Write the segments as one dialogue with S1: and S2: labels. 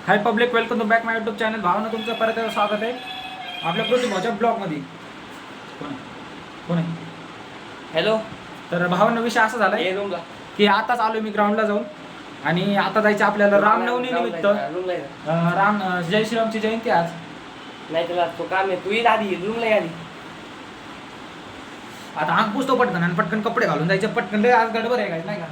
S1: High public, welcome to back my YouTube channel. Bhavana तुमचं परत एकदा स्वागत आहे आपल्या प्रतिभाच्या ब्लॉगमध्ये. कोण आहे?
S2: हॅलो.
S1: तर भावना विषय असा झाला की आताच आलो मी ग्राउंडला जाऊन आणि आता जायचं आपल्याला रामनवमी निमित्त. जय श्रीरामची जयंती आज.
S2: नाही तुला तो काम आहे, तू येईल आधी रूमला आधी.
S1: आता अंग पुसतो पटकन आणि पटकन कपडे घालून जायचे पटकन. लय आज गडबड आहे काय नाही का?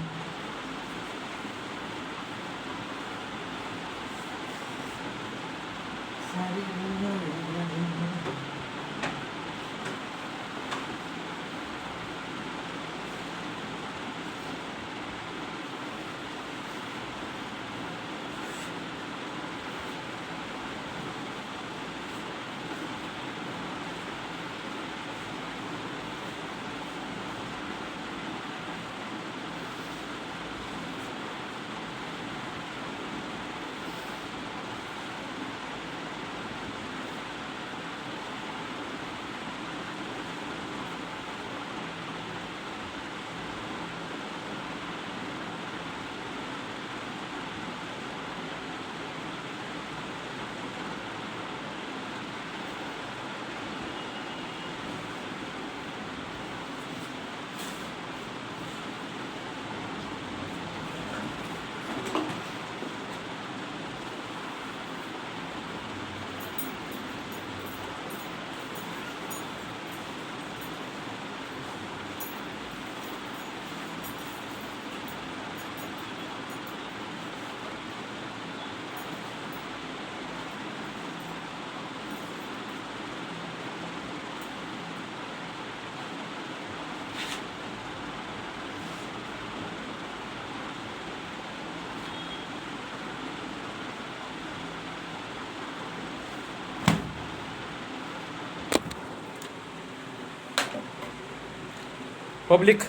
S1: पब्लिक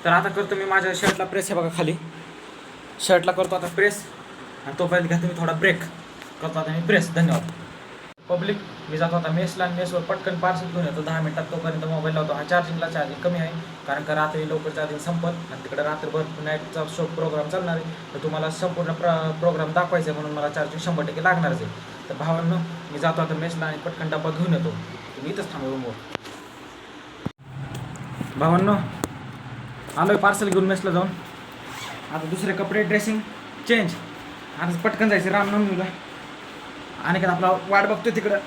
S1: तर आता करतो मी माझ्या शर्टला प्रेस. आहे बघा खाली शर्टला करतो आता प्रेस आणि तोपर्यंत घ्या तुम्ही थोडा ब्रेक. करतो आता मी प्रेस. धन्यवाद. पब्लिक मी जातो आता मेसला आणि मेसवर पटकन पार्सल घेऊन येतो 10 मिनिटात. तोपर्यंत मोबाईल लावतो. हा चार्जिंगला चार्जिंग कमी आहे कारण का रात्री लवकर चार्जिंग संपत आणि तिकडे रात्रभर नाईटचा शो प्रोग्राम चालणार आहे. तर तुम्हाला संपूर्ण प्रोग्राम दाखवायचा आहे म्हणून मला चार्जिंग 100% लागणारच आहे. तर भावांनो मी जातो आता मेसला आणि पटकन डब्बा घेऊन येतो. तुम्ही इथंच थांबा रूमवर. भावांनो आलोय पार्सल घेऊन मेसला जाऊन. आता दुसरे कपडे ड्रेसिंग चेंज. आता पटकन जायचं रामनवमीला. आणि काय आपला वाट बघतोय तिकडं.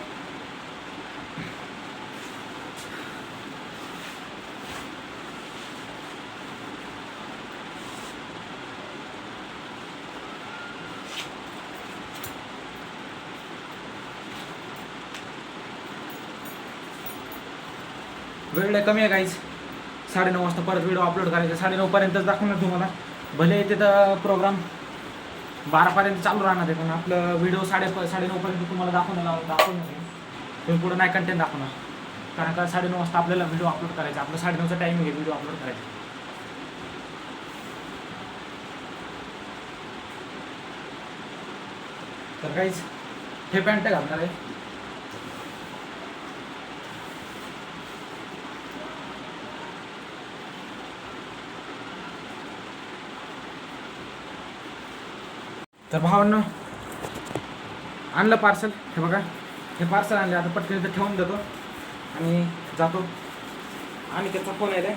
S1: वेळ कमी आहे काहीच. 9:30 वाजता परत व्हिडिओ अपलोड करायचा. 9:30 पर्यंतच दाखवणार तुम्हाला. भले तिथं प्रोग्राम 12 पर्यंत चालू राहणार आहे पण आपलं व्हिडिओ 9:30 पर्यंत तुम्हाला दाखवणार तुम्ही पुढं नाही कंटेंट दाखवणार कारण का 9:30 वाजता आपल्याला व्हिडिओ अपलोड करायचा. आपलं 9:30चा टाईम आहे व्हिडिओ अपलोड करायचा. तर काहीच हे पॅन्ट घालणार आहे. तर भावांनो आणलं पार्सल. हे बघा हे पार्सल आणले. आता पटकन इथं ठेवून देतो आणि जातो. आणि त्याचा फोन आहे.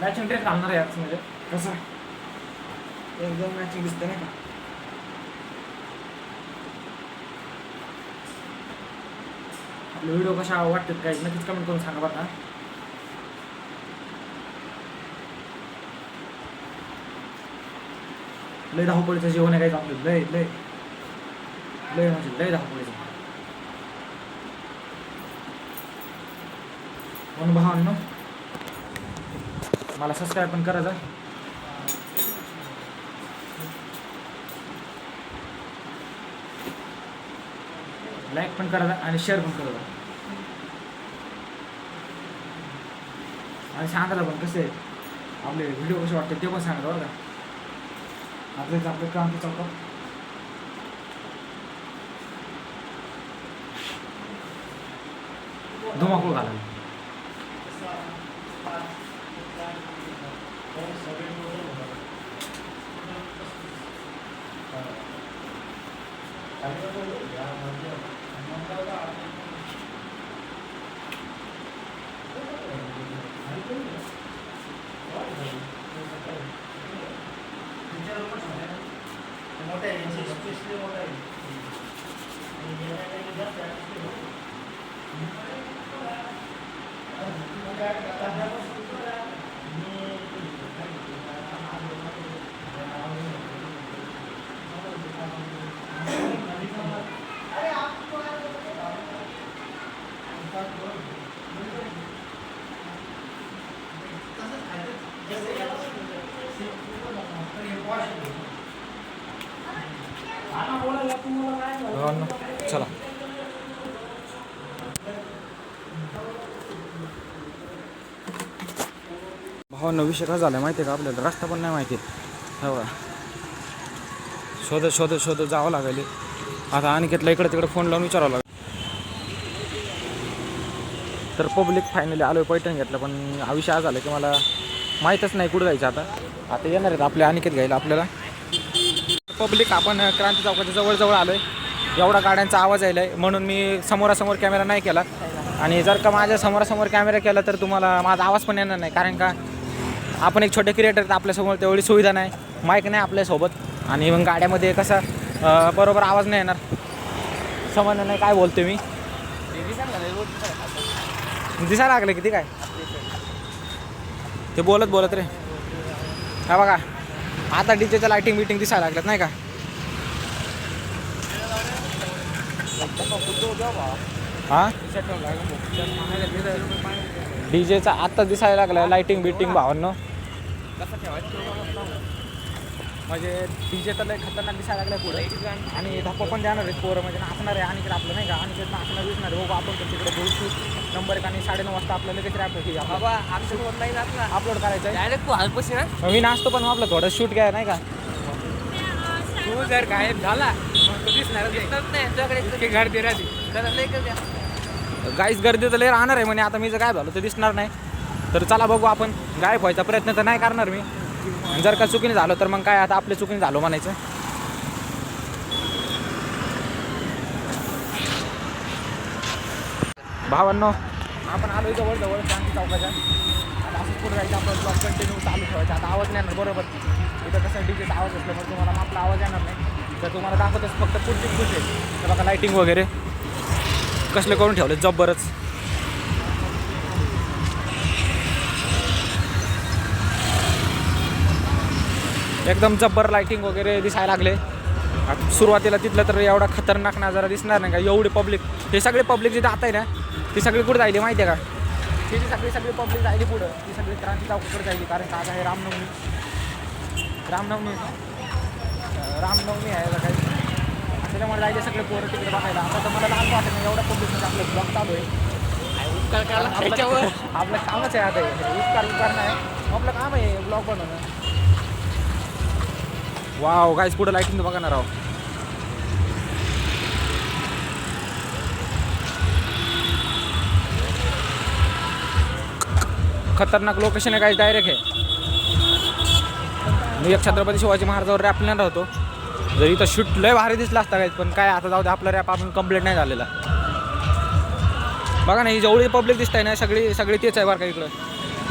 S1: मॅचिंग ड्रेस घालणार आहे याच म्हणजे कसं एकदम मॅचिंग दिसतं नाही का. आपले व्हिडिओ कशा वाटतात काही नक्कीच कमेंट करून सांगा बरं का. लय धावपळीचं जेवण आहे काय आपलं लय लय लय म्हणजे लय धावपळीचं. म्हणून भावांनो मला सबस्क्राईब पण करा जा. लाईक पण करा आणि शेअर पण करा आणि सांगायला पण कसे आपले व्हिडिओ कसे वाटते ते पण सांगा बरं का. आपलं क्रांती चौकात धुमाकूळ घालायला. चला भावांनो विषय काय झाला माहिती आहे का. आपल्याला रस्ता पण नाही माहिती हो का. शोधत जावं लागेल. आता अनिकेतला इकडे तिकडे फोन लावून विचारावं लागेल. तर पब्लिक फायनली आलो आहे पैठण घेतलं पण विषय हा झाला की मला माहीतच नाही कुठं जायचं. आता येणार आहेत आपले अनिकेत घ्यायला आपल्याला. पब्लिक आपण क्रांती चौकाच्या जवळ आलो आहे. एवढा गाड्यांचा आवाज यायला आहे म्हणून मी समोरासमोर कॅमेरा नाही केला. आणि जर का माझ्या समोरासमोर कॅमेरा केला तर तुम्हाला माझा आवाज पण येणार नाही. कारण का आपण एक छोटे क्रिएटर तर आपल्यासमोर तेवढी सुविधा नाही. माईक नाही आपल्यासोबत आणि मग गाड्यामध्ये कसं बरोबर आवाज नाही येणार. समजलं नाही काय बोलतो मी. दिसायला लागलं किती काय ते बोलत रे. हा बघा आता डीजेचं लायटिंग बिटिंग दिसायला लागल्यात नाही का. हां डीजेचा आत्ता दिसायला लागला लायटिंग बिटिंग भावांनो. म्हणजे डीजे तर लय खतरनाक दिसायला लागलाय पुढे. आणि धप्पा पण देणार आहेत पोरं म्हणजे नाचणार आहे. आणि आपलं नाही का आणि नाचणार दिसणार आहे. बघू आपण तिकडे बोलू नंबर 1 आणि 9:30 वाजता आपल्याला लगेच रॅप बाबा आमचं ऑनलाईन अपलोड करायचं आहे. डायरेक्ट तू हालपशी ना मी नाचतो पण आपलं थोडं शूट घ्या नाही का. तू जर गायब झाला दिसणार नाही गर्दी राहते. गाईच गर्दी तर लय राहणार आहे म्हणे. आता मी जर गायब झालो तर दिसणार नाही. तर चला बघू आपण गायब व्हायचा प्रयत्न तर नाही करणार मी. जर का चुकीने झालं तर मग काय आता आपल्या चुकीने झालो म्हणायचं. भावांनो आपण आलो जवळ क्रांती चौकाच्या. आता असं पुढे जायचं आपलं ब्लॉग कंटिन्यू चालू ठेवायचा. आता आवाज नाही येणार बरोबर. इथं कसं डीजेचा आवाज असल्यामुळे तुम्हाला आपला आवाज येणार नाही. तर तुम्हाला दाखवतच फक्त पुढची खुश आहे. तर बघा लायटिंग वगैरे कसले करून ठेवले जबरच. एकदम जब्बर लायटिंग वगैरे दिसायला लागले. सुरुवातीला तिथलं तर एवढा खतरनाक नजारा दिसणार नाही का. एवढी पब्लिक हे सगळे पब्लिक जिथे आता आहे ना ती सगळी कुठे जायली माहिती आहे का. ती सगळी पब्लिक जायली पुढं. ती सगळी क्रांती चौकाकडे जायली. कारण का आता आहे रामनवमी आहे काही त्याच्यामुळे जायचे सगळे पोरं तिकडे बघायला. आता तर मला लहान वाटत नाही एवढा पब्लिक म्हणजे आपलं ब्लॉग चालू आहे. आपलं कामच आहे आता उपकार नाही आपलं काम आहे ब्लॉग बनवणं. वाव गाईस पुढं लाईटिंग बघा ना राव. खतरनाक लोकेशन आहे गाईस. डायरेक्ट आहे मी एक छत्रपती शिवाजी महाराजांवर रॅप नाही होतो. जर इथं शूट लय भारी दिसला असता काय पण काय आता जाऊ दे. आपला रॅप आपण कंप्लीट नाही झालेला. बघा ना ही जेवढी पब्लिक दिसत आहे ना सगळी तेच आहे बरं का इकडं.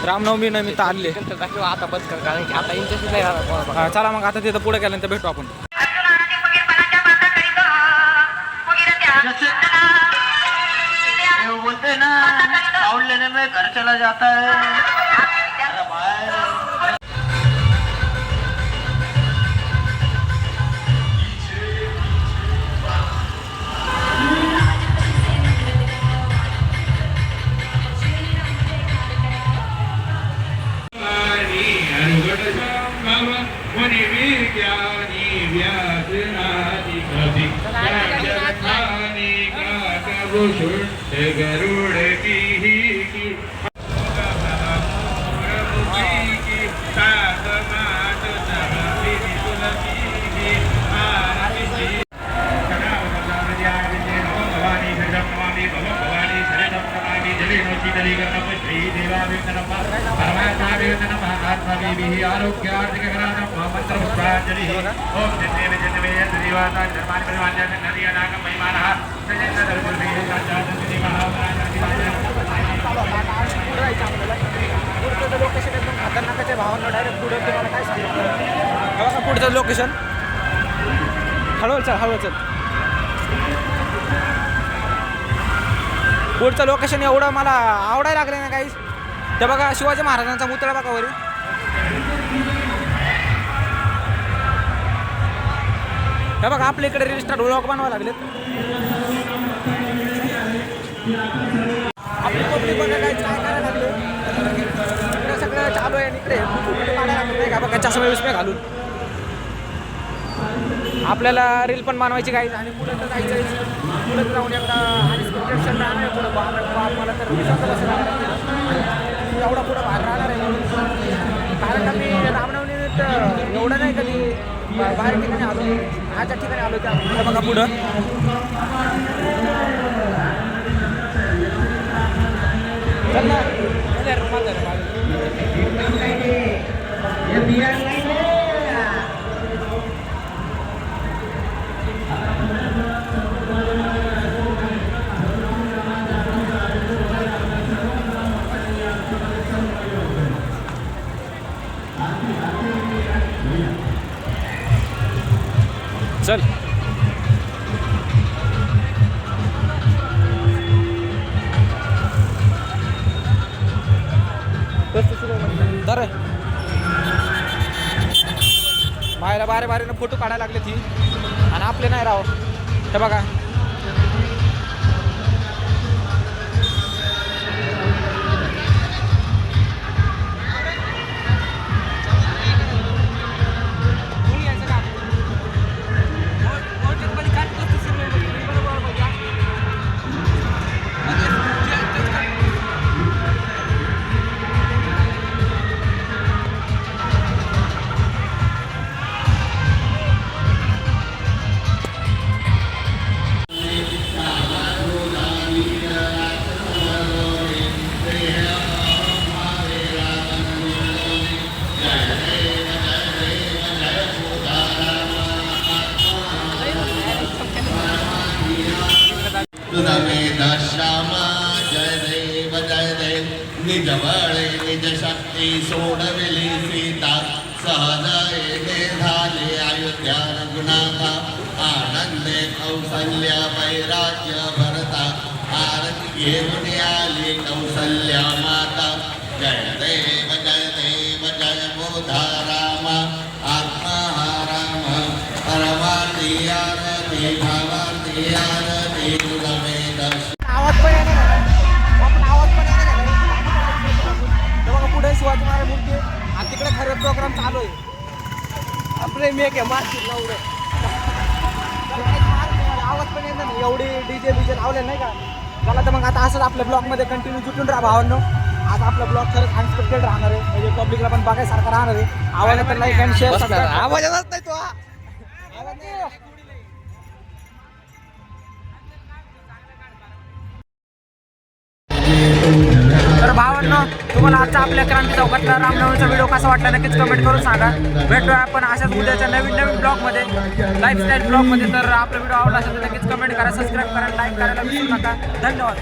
S1: रामनवमी निमित्त आणले.
S2: नंतर दाखव आता बस कर कारण की आता इंटरेस्ट नाही राहणार कोणाला.
S1: चला मग आता तिथं पुढे गेल्यानंतर भेटू आपण.
S3: बोलते ना साउंड लेने में घर चला जाता है. अरे भाई गरुड़ की
S1: खतरनाकाच्या भावांना डायरेक्ट पुढे तुम्हाला काय सांगितलं पुढचं लोकेशन. हळूहळू चल हळूहळू चल. पुढचं लोकेशन एवढं मला आवडायला लागलं ना काही. ते बघा शिवाजी महाराजांचा पुतळा बघा वरी. हे बघा आपल्या इकडे रील स्टार व्लॉग बनवायला लागलेत. आपली पब्लिक बघा काय करायला लागलं. इकडे सगळं चालू आहे आणि इकडे काढायला लागलं नाही का बघा चष्मे विस्मे घालून. आपल्याला रील पण बनवायची काही आणि पुढे तर जायचं. पुढे जाऊन एकदा आणि स्क्रिप्शन राहणार आहे पुढं. मला तर एवढा पुढं बाहेर राहणार आहे म्हणून. कारण का मी रामनवमी एवढं नाही कधी बाहेर ठिकाणी आलो. ह्याच्या ठिकाणी आलो त्या बघा पुढं. चल ना चल. तर बाहेर बाहेरनं फोटो काढायला लागले ती आणि आपले नाही राव. हे बघा
S3: श्यामा जय देव निज बळ निज शक्ती सोडविली सीता सहज येथे झाले अयोध्या रघुनाथा आनंदे कौसल्या वैराग्य भरता आरती घेऊन आली कौसल्या माता जय देव जय बोधा रामा आत्मा राम परमार्थी आरती भावार्थी आरती तुलमे
S1: आवाज पण येणार आपण आवाज पण येणार बघा पुढे शिवाजी महाराज मूर्ती आणि तिकडे खरं प्रोग्राम चालू आहे.
S2: आपले मेक आहे मार्केट लावलं.
S1: आवाज पण येणार नाही एवढी डीजे लावले नाही का. चला तर मग आता असंच आपल्या ब्लॉगमध्ये कंटिन्यू जुटून राहा भावांनो. आज आपला ब्लॉग खरंच अनएक्सपेक्टेड राहणार आहे म्हणजे पब्लिकला पण बघायसारखं राहणार आहे. आवाज तर लाईक आणि शेअर
S2: आवाज येणार नाही तो.
S1: आवाज नाही. तर भावांनो तुम्हाला आजचा आपल्या क्रांती चौकातला रामनवमीचा व्हिडिओ कसा वाटला नक्कीच कमेंट करून सांगा. भेटूया आपण अशाच उद्याच्या नवीन ब्लॉगमध्ये लाईफस्टाईल ब्लॉगमध्ये. तर आपला व्हिडिओ आवडला असेल तर नक्कीच कमेंट करा, सबस्क्राईब करा, लाईक करायला विसरू नका. धन्यवाद.